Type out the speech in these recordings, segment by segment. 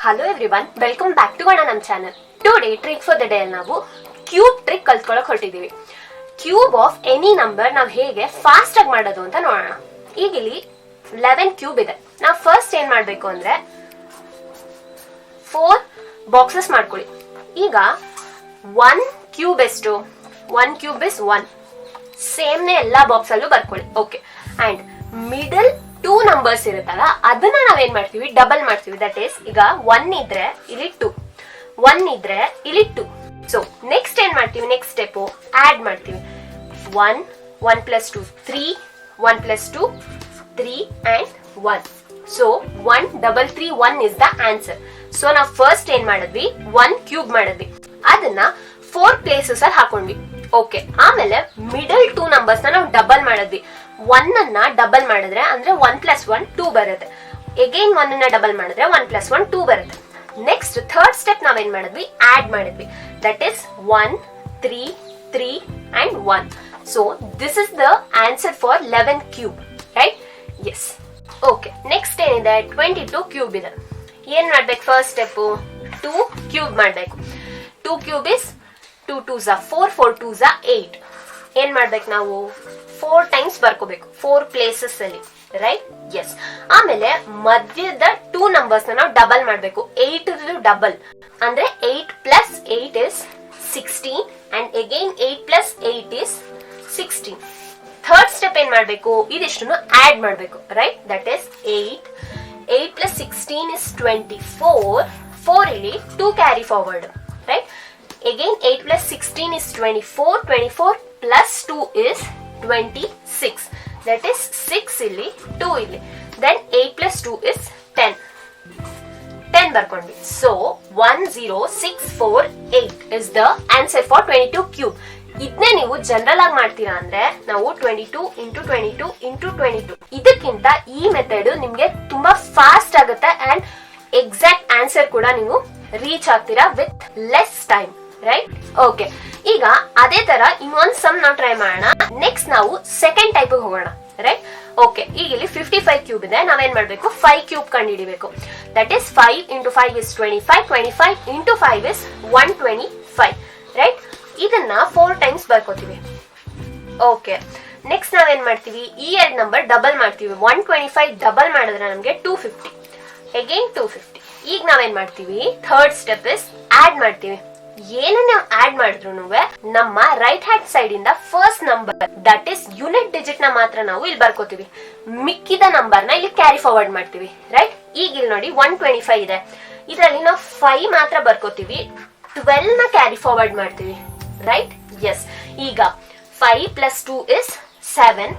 Hello everyone, welcome back to ga+na+nam channel. Today trick for the day ನಾವು cube trick ಕಲ್ತ್ಕೊಳ್ಳೋಕೆ ಹೊರಟಿದ್ದೀವಿ. Cube of any number ನಾವು ಹೇಗೆ fast ಆಗಿ ಮಾಡೋದು ಅಂತ ನೋಡೋಣ. ಈಗ ಇಲ್ಲಿ 11 ಕ್ಯೂಬ್ ಇದೆ. ನಾವು ಫಸ್ಟ್ ಏನ್ ಮಾಡಬೇಕು ಅಂದ್ರೆ 4 ಬಾಕ್ಸಸ್ ಮಾಡ್ಕೊಳ್ಳಿ. ಈಗ 1 ಕ್ಯೂಬ್ ಎಷ್ಟು? 1 ಕ್ಯೂಬ್ ಇಸ್ 1. ಸೇಮ್ ನೇ ಎಲ್ಲಾ ಬಾಕ್ಸ್ ಅಲ್ಲೂ ಬರ್ಕೊಳ್ಳಿ. ಓಕೆ. ಅಂಡ್ ಮಿಡಲ್ 2 ನಂಬರ್ಸ್ ಇರುತ್ತಲ್ಲ ಅದನ್ನ ನಾವೇನ್ ಮಾಡ್ತೀವಿ, ಡಬಲ್ ಮಾಡ್ತೀವಿ. ದಟ್ ಈಸ್ ಈಗ 1 ಇದ್ರೆ ಇಲ್ಲಿ 2, 1 ಇದ್ರೆ ಇಲ್ಲಿ 2. ಸೊ ನೆಕ್ಸ್ಟ್ ಏನ್ ಮಾಡ್ತೀವಿ, ನೆಕ್ಸ್ಟ್ ಸ್ಟೆಪ್ ಆಡ್ ಮಾಡ್ತೀವಿ. 1 1 plus 2 3, 1 plus 2 3 and 1. So 1 is the answer. So ನಾವು ಫಸ್ಟ್ ಏನ್ ಮಾಡಿದ್ವಿ, 1 ಕ್ಯೂಬ್ ಮಾಡಿದ್ವಿ, ಅದನ್ನ 4 ಪ್ಲೇಸಸ್ ಅಲ್ಲಿ ಹಾಕೊಂಡ್ವಿ. ಓಕೆ. ಆಮೇಲೆ ಮಿಡಲ್ 2 ನಂಬರ್ಸ್ ನಾವು ಡಬಲ್ ಮಾಡಿದ್ವಿ. 1 ಅನ್ನ ಡಬಲ್ ಮಾಡಿದ್ರೆ ಅಂದ್ರೆ 1 plus 1 2 ಬರುತ್ತೆ. ಅಗೈನ್ 1 ಅನ್ನ ಡಬಲ್ ಮಾಡಿದ್ರೆ 1 plus 1 2 ಬರುತ್ತೆ. ನೆಕ್ಸ್ಟ್ ಥರ್ಡ್ ಸ್ಟೆಪ್ ನಾವೇನ್ ಮಾಡಿದ್ವಿ, ಆಡ್ ಮಾಡಿದ್ವಿ. That is 1 3 3 and 1. So this is the answer for 11 cube, right? Yes. Okay. Next ಏನಿದೆ, 22 ಕ್ಯೂಬ್ ಇದೆ. ಏನ್ ಮಾಡ್ಬೇಕು, ಫಸ್ಟ್ ಸ್ಟೆಪ್ 2 ಕ್ಯೂಬ್ ಮಾಡ್ಬೇಕು. 2 cube is 2 2s are 4, 4 2s are 8. ಏನ್ ಮಾಡ್ಬೇಕು, ನಾವು 4 ಟೈಮ್ಸ್ ಬರ್ಕೋಬೇಕು 4 ಪ್ಲೇಸಸ್ ಅಲ್ಲಿ, ರೈಟ್? ಎಸ್. ಆಮೇಲೆ ಮಧ್ಯದ 2 ನಂಬರ್ಸ್ ನಾವು ಡಬಲ್ ಮಾಡ್ಬೇಕು. 8 ಡಬಲ್ ಅಂದ್ರೆ 8 plus 8 is 16 and again 8 plus 8 is 16. Third step ಏನ್ ಮಾಡ್ಬೇಕು, ಇದಿಷ್ಟನ್ನು ಆಡ್ ಮಾಡ್ಬೇಕು, right? That is 8 plus 16 is 24. 4 ಇಲ್ಲಿ 2 carry forward, right? Again 8 plus 16 is 24. 24 plus 2 is 26. That is 6 ಇಲ್ಲಿ 2 ಇಲ್ಲಿ. Then 8 plus 2 is 10. 10 ಬರ್ಕೊಂಡ್ವಿ. So 10648 is the answer for 22 cube. ಇದನ್ನೇ ನೀವು general ಆಗಿ ಮಾಡ್ತೀರಾ ಅಂದ್ರೆ ನಾವು 22 into 22 into 22. ಇದಕ್ಕಿಂತ ಈ ಮೆಥಡ್ ನಿಮ್ಗೆ ತುಂಬಾ ಫಾಸ್ಟ್ ಆಗುತ್ತೆ ಅಂಡ್ ಎಕ್ಸಾಕ್ಟ್ ಆನ್ಸರ್ ಕೂಡ ನೀವು ರೀಚ್ ಆಗ್ತೀರಾ with less time, right? Okay. ಈಗ ಅದೇ ತರ ಇನ್ನೊಂದ್ ಸಮ್ ನಾವು ಟ್ರೈ ಮಾಡೋಣ. ನೆಕ್ಸ್ಟ್ ನಾವು ಸೆಕೆಂಡ್ ಟೈಪ್ ಹೋಗೋಣ, ರೈಟ್? ಓಕೆ. ಈಗ ಇಲ್ಲಿ 55 ಕ್ಯೂಬ್ ಇದೆ. ನಾವೇನ್ ಮಾಡ್ಬೇಕು, 5 ಕ್ಯೂಬ್ ಕಂಡು ಹಿಡಿಬೇಕು. That is 5 into 5 is 25. 25 into 5 is 125, right? ಇದನ್ನ 4 ಟೈಮ್ಸ್ ಬರ್ಕೋತೀವಿ. ಓಕೆ. ನೆಕ್ಸ್ಟ್ ನಾವೇನ್ ಮಾಡ್ತೀವಿ, ಈ 2 ನಂಬರ್ ಡಬಲ್ ಮಾಡ್ತೀವಿ. 125 ಡಬಲ್ ಮಾಡಿದ್ರೆ ನಮ್ಗೆ 250, ಅಗೈನ್ 250. ಈಗ ನಾವೇನ್ ಮಾಡ್ತೀವಿ, ಥರ್ಡ್ ಸ್ಟೆಪ್ ಇಸ್ ಆಡ್ ಮಾಡ್ತೀವಿ. ಏನನ್ನ ಆಡ್ ಮಾಡಿದ್ರು ನಮ್ಮ ರೈಟ್ ಹ್ಯಾಂಡ್ ಸೈಡ್ ಇಂದ first number that is unit digit ನ ಮಾತ್ರ ನಾವು ಇಲ್ಲಿ ಬರ್ಕೋತೀವಿ. ಮಿಕ್ಕಿದ ನಂಬರ್ ನ ಇಲ್ಲಿ ಕ್ಯಾರಿ ಫಾರ್ವರ್ಡ್ ಮಾಡ್ತೀವಿ, ರೈಟ್? ಈಗ ಇಲ್ಲಿ ನೋಡಿ 125 ಇದೆ. ಇದರಲ್ಲಿ ನಾವು 5 ಮಾತ್ರ ಬರ್ಕೋತೀವಿ, 12 ನ ಕ್ಯಾರಿ ಫಾರ್ವರ್ಡ್ ಮಾಡ್ತೀವಿ, ರೈಟ್? ಎಸ್. ಈಗ 5 plus 2 is 7.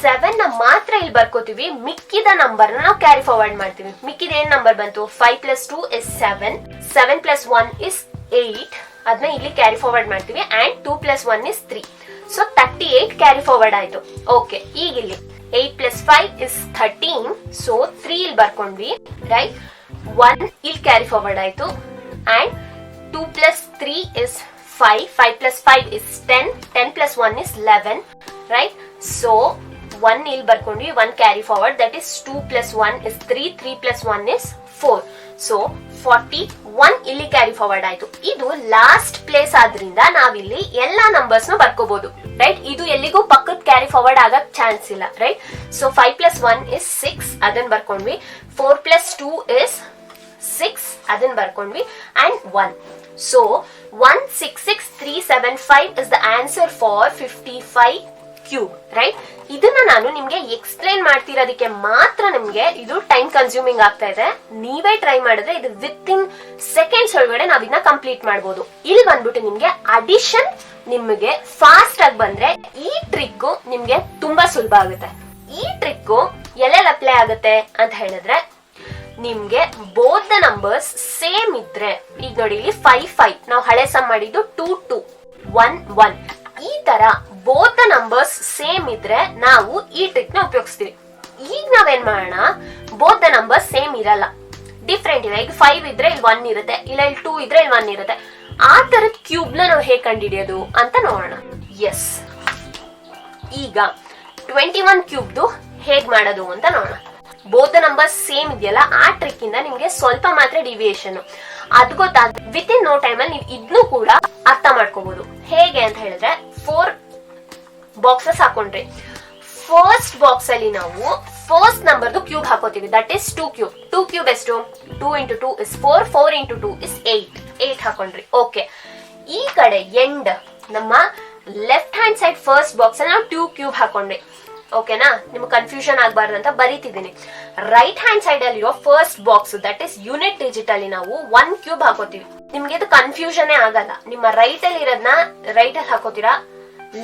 7 ನ ಮಾತ್ರ ಇಲ್ಲಿ ಬರ್ಕೋತೀವಿ, ಮಿಕ್ಕಿದ ನಂಬರ್ ನಾವು ಕ್ಯಾರಿ ಫಾರ್ವರ್ಡ್ ಮಾಡ್ತೀವಿ. ಮಿಕ್ಕಿದ ಏನ್ ನಂಬರ್ ಬಂತು, 5 plus 2 is 7. 7 plus 1 is 8. ಅದನ್ನ ಇಲ್ಲಿ ಕ್ಯಾರಿ ಫಾರ್ವರ್ಡ್ ಮಾಡ್ತೀವಿ. And 2 plus 1 is 3. So 38 carry forward ಆಯ್ತು. ಓಕೆ. ಈಗ ಇಲ್ಲಿ 8 plus 5 is 13. ಸೊ 3 ಇಲ್ಲಿ ಬರ್ಕೊಂಡ್ವಿ, ರೈಟ್? 1 ಇಲ್ಲಿ ಕ್ಯಾರಿ ಫಾರ್ವರ್ಡ್ ಆಯ್ತು. And 2 plus 3 is 5. 5 plus 5 is 10. 10 plus 1 is 11, right? So 1 ಇಲ್ಲಿ ಬರ್ಕೊಂಡ್ವಿ, 1 carry forward. That is 2 plus 1 is 3. 3 plus 1 is 4. So 41 ಇಲ್ಲಿ carry forward ಆಯ್ತು. ಇದು ಲಾಸ್ಟ್ ಪ್ಲೇಸ್ ಆದ್ರಿಂದ ನಾವಿಲ್ಲಿ ಎಲ್ಲಾ ನಂಬರ್ಸ್ ನ ಬರ್ಕೋಬಹುದು, ರೈಟ್? ಇದು ಎಲ್ಲಿಗೂ ಪಕ್ಕದ ಕ್ಯಾರಿ ಫಾರ್ವರ್ಡ್ ಆಗಕ್ ಚಾನ್ಸ್ ಇಲ್ಲ, ರೈಟ್? So 5 plus 1 is 6. ಅದನ್ನ ಬರ್ಕೊಂಡ್ವಿ. 4 plus 2 is 6. ಅದನ್ನ ಬರ್ಕೊಂಡ್ವಿ. And 1. So 166375 is the answer for 55 cube, right? ಇದನ್ನ ನಾನು ನಿಮ್ಗೆ ಎಕ್ಸ್ಪ್ಲೈನ್ ಮಾಡ್ತಿರೋದಕ್ಕೆ ಮಾತ್ರ ನಿಮ್ಗೆ ಇದು ಟೈಮ್ ಕನ್ಸ್ಯೂಮಿಂಗ್ ಆಗ್ತಾ ಇದೆ. ನೀವೇ ಟ್ರೈ ಮಾಡಿದ್ರೆ ಇದು ವಿತ್ ಇನ್ ಸೆಕೆಂಡ್ಸ್ ಒಳಗಡೆ ನಾವ್ ಇದನ್ನ ಕಂಪ್ಲೀಟ್ ಮಾಡಬಹುದು. ಇಲ್ಲಿ ಬಂದ್ಬಿಟ್ಟು ನಿಮ್ಗೆ ಅಡಿಷನ್ ನಿಮ್ಗೆ ಫಾಸ್ಟ್ ಆಗಿ ಬಂದ್ರೆ ಈ ಟ್ರಿಕ್ ನಿಮ್ಗೆ ತುಂಬಾ ಸುಲಭ ಆಗುತ್ತೆ. ಈ ಟ್ರಿಕ್ ಎಲ್ಲೆಲ್ಲಿ ಅಪ್ಲೈ ಆಗುತ್ತೆ ಅಂತ ಹೇಳಿದ್ರೆ, ನಿಮ್ಗೆ ಬೋತ್ ದ ನಂಬರ್ಸ್ ಸೇಮ್ ಇದ್ರೆ, ಈಗ ನೋಡಿ ಇಲ್ಲಿ 5 5 ನಾವು ಹಳೆ ಸಮ್ ಮಾಡಿದ್ದು 2 2 1 1. ಈ ತರ ಬೋತ್ ದ ನಂಬರ್ಸ್ ಸೇಮ್ ಇದ್ರೆ ನಾವು ಈ ಟ್ರಿಕ್ ನ ಉಪಯೋಗಿಸ್ತೀವಿ. ಈಗ ನಾವೇನ್ ಮಾಡೋಣ, ಬೋತ್ ದ ನಂಬರ್ಸ್ ಸೇಮ್ ಇರಲ್ಲ, ಡಿಫ್ರೆಂಟ್ ಇವೆ. ಈಗ 5 ಇದ್ರೆ ಇಲ್ಲಿ 1 ಇರುತ್ತೆ, ಇಲ್ಲ ಇಲ್ಲಿ 2 ಇದ್ರೆ ಇಲ್ಲಿ 1 ಇರುತ್ತೆ. ಆ ತರದ ಕ್ಯೂಬ್ ನ ನಾವು ಹೇಗೆ ಕಂಡುಹಿಡಿಯೋದು ಅಂತ ನೋಡೋಣ. ಎಸ್. ಈಗ 21 ಕ್ಯೂಬ್ದು ಹೇಗ್ ಮಾಡೋದು ಅಂತ ನೋಡೋಣ. ಬೋತ್ ನಂಬರ್ ಸೇಮ್ ಇದೆಯಲ್ಲ ಆ ಟ್ರಿಕ್ ಇಂದ ನಿಮ್ಗೆ ಸ್ವಲ್ಪ ಮಾತ್ರ ಡಿವಿಯೇಷನ್ ಅದ್ ಗೊತ್ತಾದ ವಿತ್ ಇನ್ ನೋ ಟೈಮ್ ಅಲ್ಲಿ ನೀವು ಇದನ್ನು ಕೂಡ ಅರ್ಥ ಮಾಡ್ಕೋಬಹುದು. ಹೇಗೆ ಅಂತ ಹೇಳಿದ್ರೆ 4 ಬಾಕ್ಸಸ್ ಹಾಕೊಂಡ್ರಿ. ಫಸ್ಟ್ ಬಾಕ್ಸ್ ಅಲ್ಲಿ ನಾವು ಫಸ್ಟ್ ನಂಬರ್ದು ಕ್ಯೂಬ್ ಹಾಕೋತೀವಿ, ದಟ್ ಇಸ್ 2 ಕ್ಯೂಬ್. 2 ಕ್ಯೂಬ್ ಎಷ್ಟು? 2 into 2 is 4, 4 into 2 is 8 ಹಾಕೊಂಡ್ರಿ. Okay, ಈ ಕಡೆ ಎಂಡ್ ನಮ್ಮ left hand side first box ಅಲ್ಲಿ ನಾವು 2 ಕ್ಯೂಬ್ ಹಾಕೊಂಡ್ರಿ. ಓಕೆನಾ, ನಿಮ್ಗೆ ಕನ್ಫ್ಯೂಷನ್ ಆಗಬಾರ್ದು ಅಂತ ಬರೀತಿದ್ದೀನಿ. ರೈಟ್ ಹ್ಯಾಂಡ್ ಸೈಡ್ ಅಲ್ಲಿ ಇರೋ first box that is unit digit ಅಲ್ಲಿ ನಾವು 1 ಕ್ಯೂಬ್ ಹಾಕೋತೀವಿ. ನಿಮ್ಗೆ ಇದು ಕನ್ಫ್ಯೂಷನ್ ಆಗಲ್ಲ. ನಿಮ್ಮ ರೈಟ್ ಅಲ್ಲಿ ಇರೋದನ್ನ ರೈಟ್ ಅಲ್ಲಿ ಹಾಕೋತೀರಾ,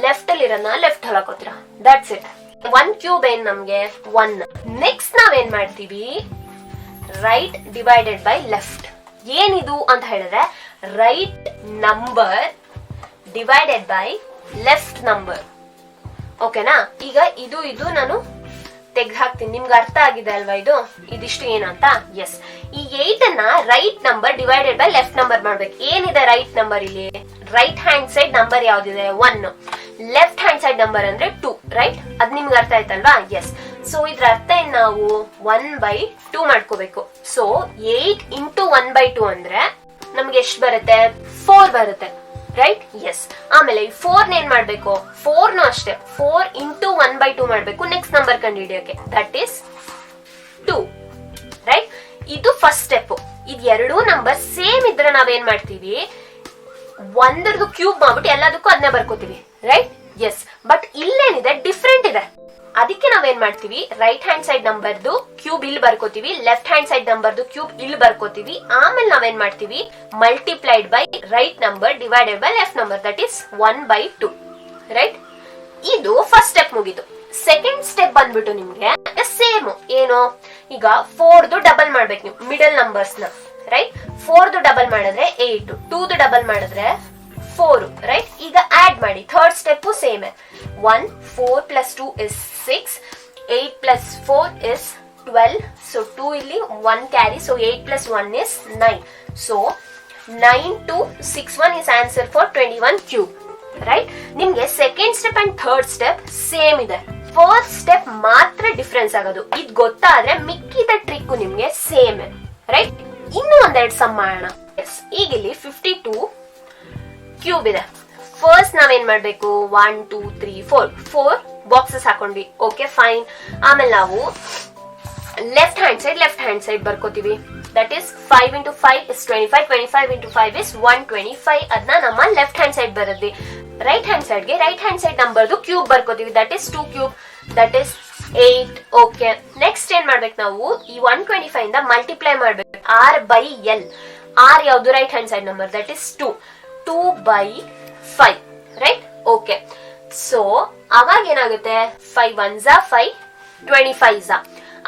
ಲೆಫ್ಟ್ ಅಲ್ಲಿ ಇರೋದನ್ನ ಲೆಫ್ಟ್ ಅಲ್ಲಿ ಹಾಕೋತೀರಾ, ದಟ್ಸ್ ಇಟ್. 1 ಕ್ಯೂಬ್ ಏನ್ ನಮ್ಗೆ 1. ನೆಕ್ಸ್ಟ್ ನಾವೇನ್ ಮಾಡ್ತೀವಿ, ರೈಟ್ ಡಿವೈಡೆಡ್ ಬೈ ಲೆಫ್ಟ್. ಏನಿದು ಅಂತ ಹೇಳಿದ್ರೆ right number divided by left number. ಓಕೆನಾ, ಈಗ ಇದು ನಾನು ತೆಗ್ದು ಹಾಕ್ತೀನಿ. ನಿಮ್ಗೆ ಅರ್ಥ ಆಗಿದೆ ಅಲ್ವಾ ಇದಿಷ್ಟು ಏನಂತ? ಎಸ್. ಈ 8 ಅನ್ನ right number divided by left number ಮಾಡ್ಬೇಕು. ಏನಿದೆ ರೈಟ್ ನಂಬರ್ ಇಲ್ಲಿ? ರೈಟ್ ಹ್ಯಾಂಡ್ ಸೈಡ್ ನಂಬರ್ ಯಾವ್ದಿದೆ? 1. ಲೆಫ್ಟ್ ಹ್ಯಾಂಡ್ ಸೈಡ್ ನಂಬರ್ ಅಂದ್ರೆ 2, ರೈಟ್? ಅದ್ ನಿಮ್ಗೆ ಅರ್ಥ ಆಯ್ತಲ್ವಾ? ಎಸ್. ಸೊ ಇದ್ರ ಅರ್ಥ ಏನ್, ನಾವು 1/2 ಮಾಡ್ಕೋಬೇಕು. ಸೊ 8 into 1/2 ಅಂದ್ರೆ ನಮ್ಗೆ ಎಷ್ಟು ಬರುತ್ತೆ? 4 ಬರುತ್ತೆ, ರೈಟ್? ಎಸ್. ಆಮೇಲೆ ಈ 4 ಏನ್ ಮಾಡ್ಬೇಕು? 4 ಅಷ್ಟೇ 4 into 1/2 ಮಾಡ್ಬೇಕು ನೆಕ್ಸ್ಟ್ ನಂಬರ್ ಕಂಡು ಹಿಡಿಯೋಕೆ, ದಟ್ ಇಸ್ 2, ರೈಟ್? ಇದು ಫಸ್ಟ್ ಸ್ಟೆಪ್. ಇದು ಎರಡೂ ನಂಬರ್ ಸೇಮ್ ಇದ್ರೆ ನಾವೇನ್ ಮಾಡ್ತೀವಿ, ಒಂದರದು ಕ್ಯೂಬ್ ಮಾಡ್ಬಿಟ್ಟು ಎಲ್ಲದಕ್ಕೂ ಅದನ್ನೇ ಬರ್ಕೋತೀವಿ, ರೈಟ್? ಎಸ್. ಬಟ್ ಇಲ್ಲೇನಿದೆ, ಡಿಫ್ರೆಂಟ್ ಇದೆ. ಅದಕ್ಕೆ ನಾವೇನ್ ಮಾಡ್ತೀವಿ, ರೈಟ್ ಹ್ಯಾಂಡ್ ಸೈಡ್ ನಂಬರ್ದು ಕ್ಯೂಬ್ ಇಲ್ಲಿ ಬರ್ಕೋತೀವಿ, ಲೆಫ್ಟ್ ಹ್ಯಾಂಡ್ ಸೈಡ್ ನಂಬರ್ದು ಕ್ಯೂಬ್ ಇಲ್ಲಿ ಬರ್ಕೋತೀವಿ. ಆಮೇಲೆ ನಾವೇನ್ ಮಾಡ್ತೀವಿ, multiplied by right number divided by left number, that is 1/2, right? ಇದು ಫಸ್ಟ್ ಸ್ಟೆಪ್ ಮುಗೀತು. ಸೆಕೆಂಡ್ ಸ್ಟೆಪ್ ಬಂದ್ಬಿಟ್ಟು ನಿಮ್ಗೆ ಸೇಮ್. ಏನು? ಈಗ 4ದು ಡಬಲ್ ಮಾಡ್ಬೇಕು ನೀವು ಮಿಡಲ್ ನಂಬರ್ಸ್ ನ, ರೈಟ್? 4ದು ಡಬಲ್ ಮಾಡಿದ್ರೆ 8, 2ದು ಡಬಲ್ ಮಾಡಿದ್ರೆ 4, ರೈಟ್? ಈಗ ಆಡ್ ಮಾಡಿ. Third step same. 1, 4 + 2 is 6, 8 + 4 is 12. So 2 ಇಲ್ಲಿ 1 carry, so 8 + 1 is 9. So 9 to 6 1 is answer for 21 cube, right? ನಿಮ್ಗೆ second step and third step same ಇದೆ. ಫಸ್ಟ್ ಸ್ಟೆಪ್ ಮಾತ್ರ difference ಆಗೋದು. ಇದು ಗೊತ್ತಾದ್ರೆ ಮಿಕ್ಕಿದ ಟ್ರಿಕ್ ನಿಮ್ಗೆ ಸೇಮ್, ರೈಟ್? ಇನ್ನು ಒಂದೆರಡು ಸಮ್ ಮಾಡೋಣ. ಎಸ್. ಈಗ ಇಲ್ಲಿ 52 ಕ್ಯೂಬ್ ಇದೆ. ಫಸ್ಟ್ ನಾವೇನ್ ಮಾಡ್ಬೇಕು, 1 2 3 4 ಬಾಕ್ಸಸ್ ಹಾಕೊಂಡ್ವಿ. Okay, fine. ಆಮೇಲೆ ನಾವು ಲೆಫ್ಟ್ ಹ್ಯಾಂಡ್ ಸೈಡ್ ಬರ್ಕೋತೀವಿ. That is 5 into 5 is 25, 25 into 5 is 125. ಅದನ್ನ ನಮ್ಮ ಲೆಫ್ಟ್ ಹ್ಯಾಂಡ್ ಸೈಡ್ ಬರದ್ವಿ. ರೈಟ್ ಹ್ಯಾಂಡ್ ಸೈಡ್ ನಂಬರ್ದು ಕ್ಯೂಬ್ ಬರ್ಕೋತೀವಿ, that is 2 cube, that is 8. Okay, next ಏನ್ ಮಾಡ್ಬೇಕು, ನಾವು ಈ 125 ಇಂದ ಮಲ್ಟಿಪ್ಲೈ ಮಾಡ್ಬೇಕು R/L. R ಯಾವ್ದು? Right hand side number, that is 2/5, right? Okay, so ಅವಾಗ ಏನಾಗುತ್ತೆ, 5 1s 5, 25s.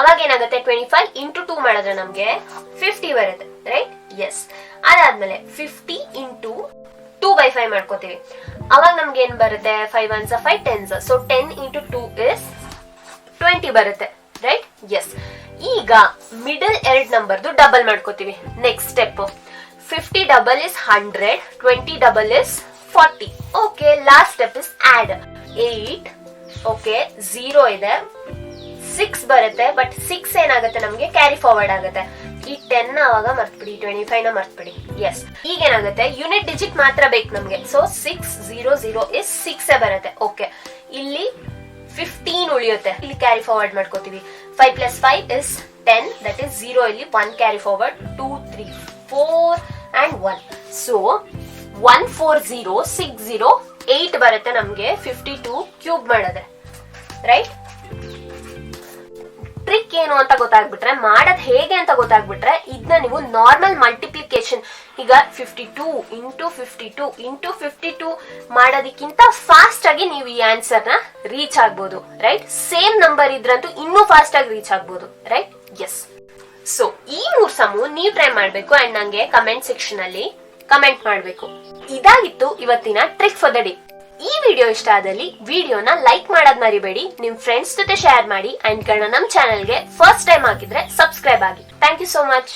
ಅವಾಗ ಏನಾಗುತ್ತೆ, 25 into 2 ಮಾಡಿದ್ರೆ ನಮ್ಗೆ 50 ಬರುತ್ತೆ, ರೈಟ್? ಎಸ್. ಅದಾದ್ಮೇಲೆ 50 into 2/5 ಮಾಡ್ಕೋತೀವಿ. ಅವಾಗ ನಮ್ಗೆ ಏನ್ ಬರುತ್ತೆ, 5 1s 5, 10s. So 10 into 2 is 20 ಬರುತ್ತೆ, ರೈಟ್? ಎಸ್. ಈಗ ಮಿಡಲ್ ಎರಡ್ ನಂಬರ್ದು ಡಬಲ್ ಮಾಡ್ಕೋತೀವಿ. Next step 50 double is 100, 20 double is 40. Okay, last step is odd. 8, okay, 0 ಇದೆ, 6 ಬರುತ್ತೆ. ಬಟ್ 6 ಏನಾಗುತ್ತೆ, ನಮ್ಗೆ ಕ್ಯಾರಿ ಫಾರ್ವರ್ಡ್ ಆಗುತ್ತೆ. ಈ 10 ಅವಾಗ ಮರ್ತ್ಬಿಡಿ, 25 ನ ಮರ್ತ್ಬಿಡಿ. ಎಸ್. ಈಗ ಏನಾಗುತ್ತೆ, ಯೂನಿಟ್ ಡಿಜಿಟ್ ಮಾತ್ರ ಬೇಕು ನಮ್ಗೆ. ಸೊ 600 is 6 ಬರುತ್ತೆ. ಓಕೆ, ಇಲ್ಲಿ 15 ಉಳಿಯುತ್ತೆ, ಇಲ್ಲಿ ಕ್ಯಾರಿ ಫಾರ್ವರ್ಡ್ ಮಾಡ್ಕೋತೀವಿ. 5 + 5 is 10, ದಟ್ ಇಸ್ 0. ಇಲ್ಲಿ 1 ಕ್ಯಾರಿ ಫಾರ್ವರ್ಡ್, 2 3 4 and 1. ಸೊ 14060 ಬರುತ್ತೆ ನಮ್ಗೆ 52 ಕ್ಯೂಬ್ ಮಾಡಿದ್ರೆ, ರೈಟ್? ಟ್ರಿಕ್ ಏನು ಅಂತ ಗೊತ್ತಾಗ್ಬಿಟ್ರೆ, ಮಾಡೋದ್ ಹೇಗೆ ಅಂತ ಗೊತ್ತಾಗ್ಬಿಟ್ರೆ, ಇದನ್ನ ನೀವು ನಾರ್ಮಲ್ ಮಲ್ಟಿಪ್ಲಿಕೇಶನ್, ಈಗ 52 into 52 into 52 ಮಾಡೋದಕ್ಕಿಂತ ಫಾಸ್ಟ್ ಆಗಿ ನೀವು ಈ ಆನ್ಸರ್ ನ ರೀಚ್ ಆಗ್ಬೋದು, ರೈಟ್? ಸೇಮ್ ನಂಬರ್ ಇದ್ರಂತೂ ಇನ್ನೂ ಫಾಸ್ಟ್ ಆಗಿ ರೀಚ್ ಆಗ್ಬೋದು, ರೈಟ್? ಎಸ್. ಸೊ ಈ 3 ಸಮ್ಮು ನೀವು ಟ್ರೈ ಮಾಡ್ಬೇಕು ಅಂಡ್ ನಂಗೆ ಕಮೆಂಟ್ ಸೆಕ್ಷನ್ ಅಲ್ಲಿ ಕಮೆಂಟ್ ಮಾಡ್ಬೇಕು. ಇದಾಗಿತ್ತು ಇವತ್ತಿನ ಟ್ರಿಕ್ ಫಾರ್ ದ ಡೇ. ಈ ವಿಡಿಯೋ ಇಷ್ಟ ಆದಲ್ಲಿ ವಿಡಿಯೋನ ಲೈಕ್ ಮಾಡೋದ್ ಮರಿಬೇಡಿ, ನಿಮ್ ಫ್ರೆಂಡ್ಸ್ ಜೊತೆ ಶೇರ್ ಮಾಡಿ ಅಂಡ್ ನಮ್ ಚಾನೆಲ್ಗೆ ಫಸ್ಟ್ ಟೈಮ್ ಆಗಿದ್ರೆ ಸಬ್ಸ್ಕ್ರೈಬ್ ಆಗಿ. Thank you so much.